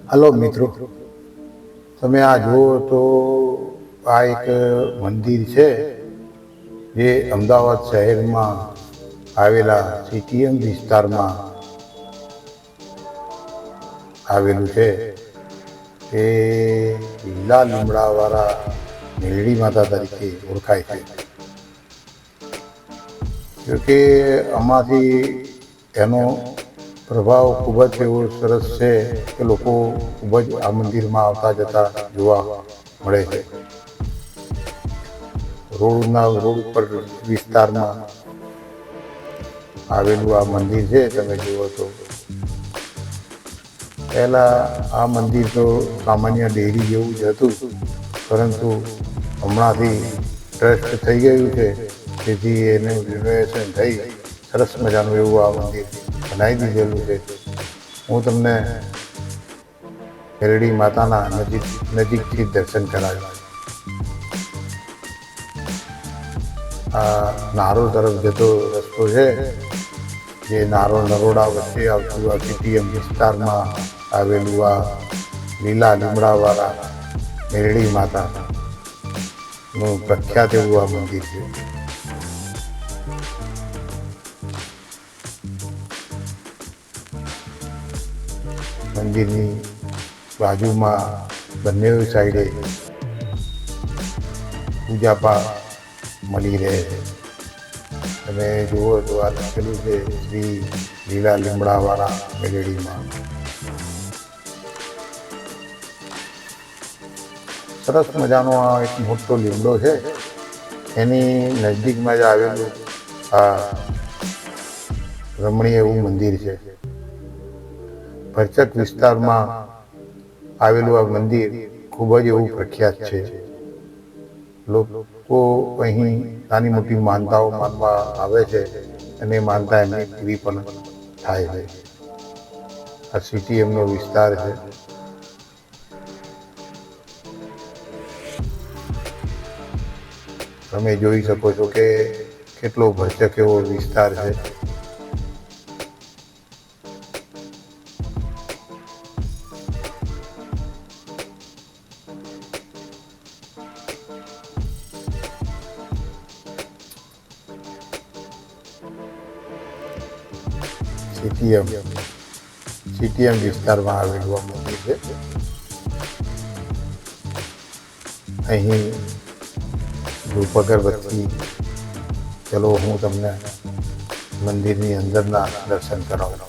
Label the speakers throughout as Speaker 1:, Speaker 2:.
Speaker 1: Hello મિત્રો, તમે આ જુઓ તો આ એક મંદિર છે જે અમદાવાદ શહેરમાં આવેલા સીટીએમ વિસ્તારમાં આવેલું છે. તે લીલા લીમડાવાળા મેલડી માતા તરીકે ઓળખાય છે. જોકે આમાંથી એનો પ્રભાવ ખૂબ જ એવો સરસ છે કે લોકો ખૂબ જ આ મંદિરમાં આવતા જતા જોવા મળે છે. રોડ પર વિસ્તારમાં આવેલું આ મંદિર છે. તમે જુઓ તો પહેલાં આ મંદિર તો સામાન્ય ડેરી જેવું જ હતું, પરંતુ હમણાંથી ટ્રસ્ટ થઈ ગયું છે, તેથી એનું રિનોવેશન થઈ સરસ મજાનું એવું આ મંદિર બનાવી દીધેલું છે. હું તમને મેલડી માતાના નજીકથી દર્શન કરાવીશ. આ નારોલ તરફ જતો રસ્તો છે, જે નારોલ નરોડા વચ્ચે આવતું આ સીટીએમ વિસ્તારમાં આવેલું આ લીલા લીમડાવાળા મેલડી માતાનું પ્રખ્યાત એવું આ મંદિર છે. મંદિરની બાજુમાં બંને સાઈડે પૂજાપાઠ મળી રહે છે. તમે જુઓ તો આ લખેલું છે શ્રી લીલા લીમડાવાળા મેલડીમાં. સરસ મજાનો આ એક મોટો લીમડો છે, એની નજદીકમાં જ આવેલું આ રમણીય એવું મંદિર છે. ભરચક વિસ્તારમાં આવેલું આ મંદિર ખૂબ જ એવું પ્રખ્યાત છે. લોકો અહીં નાની મોટી માનતાઓ માનવા આવે છે અને માનતા એમની પૂરી પણ થાય છે. આ સીટીએમનો વિસ્તાર છે. તમે જોઈ શકો છો કે કેટલો ભરચક એવો વિસ્તાર છે. સીટીએમ વિસ્તારમાં આવેલું આ મંદિર છે. અહીં ધૂપ અગરબત્તી, ચલો હું તમને મંદિરની અંદરના દર્શન કરાવું.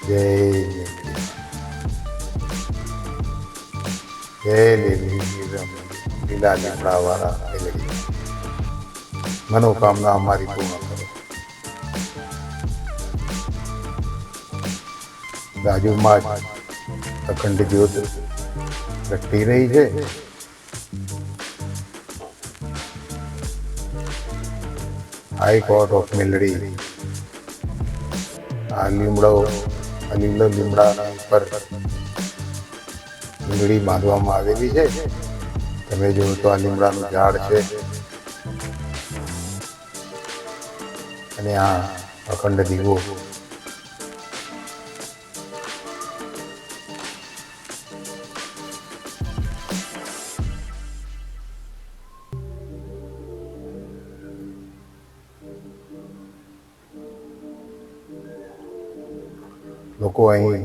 Speaker 1: જય લીલા લીમડાવાળા મેલડી, મનોકામના અમારી પૂર્ણ કરો. બાજુમાં જ અખંડ જ્યોત પ્રગટી રહી છે. High court of Meldi. આ લીમડા લીમડાના ઉપર લીમડી બાંધવામાં આવેલી છે. તમે જુઓ તો આ લીમડાનું ઝાડ છે અને આ અખંડ દીવો. લોકો અહીં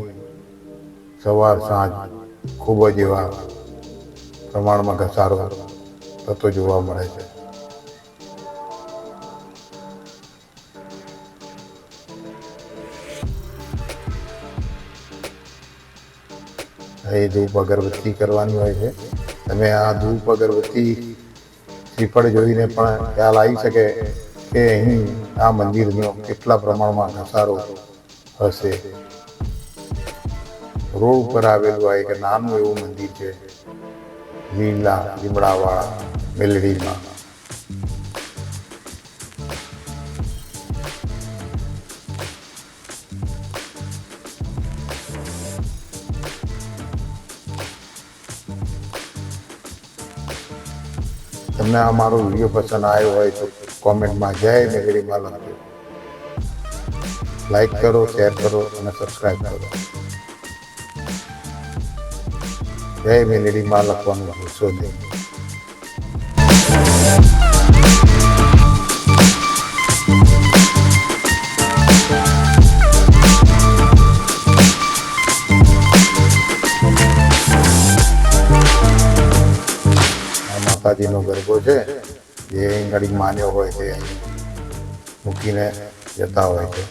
Speaker 1: સવાર સાંજ ખૂબ જ એવા પ્રમાણમાં ઘસારો થતો જોવા મળે છે. અહીં ધૂપ અગરબત્તી કરવાની હોય છે. તમે આ ધૂપ અગરબત્તી શ્રીફળ જોઈને પણ ખ્યાલ આવી શકે કે અહીં આ મંદિરનો કેટલા પ્રમાણમાં ઘસારો હશે. રોડ ઉપર આવેલું આ એક નાનું એવું મંદિર છે, લીલા લીમડાવાળા મેલડીમાં. તમને આ મારો વિડીયો પસંદ આવ્યો હોય તો કોમેન્ટમાં જય મેલડીમાં લખજો. લાઈક કરો, શેર કરો અને સબસ્ક્રાઈબ કરો. જય મેલડીમાં લખવાનું ભૂલશો નહીં. માતાજીનો ગરબો છે જે અહીં ઘડી માન્યો હોય તે અહીં મૂકીને જતા હોય છે.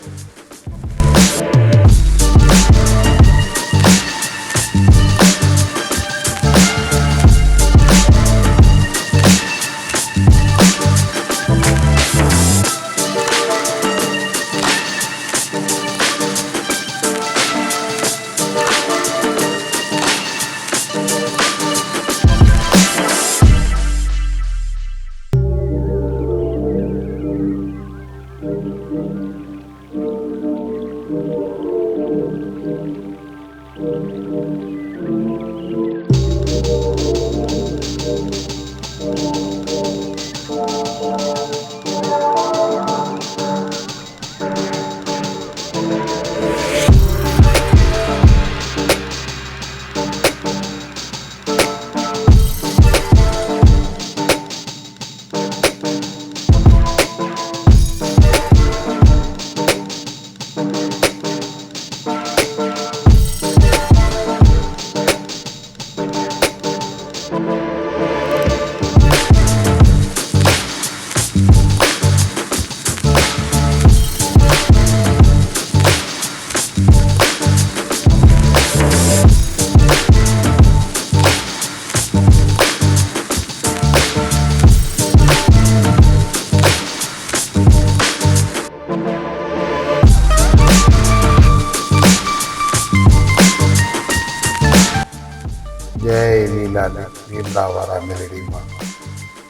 Speaker 1: જય લીલા લીમડાવાળા મેલડીમાં.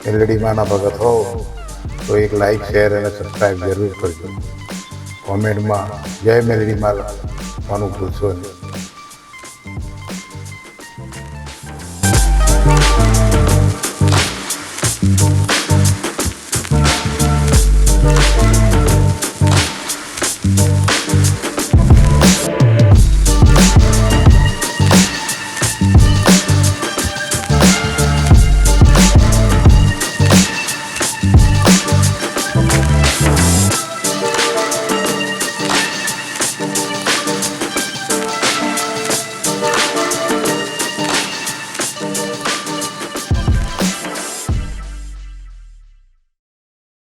Speaker 1: મેલડીમાંના ભગત હો તો એક લાઈક, શેર અને સબસ્ક્રાઈબ જરૂર કરજો. કોમેન્ટમાં જય મેલડીમાં લખવાનું ભૂલશો નહીં.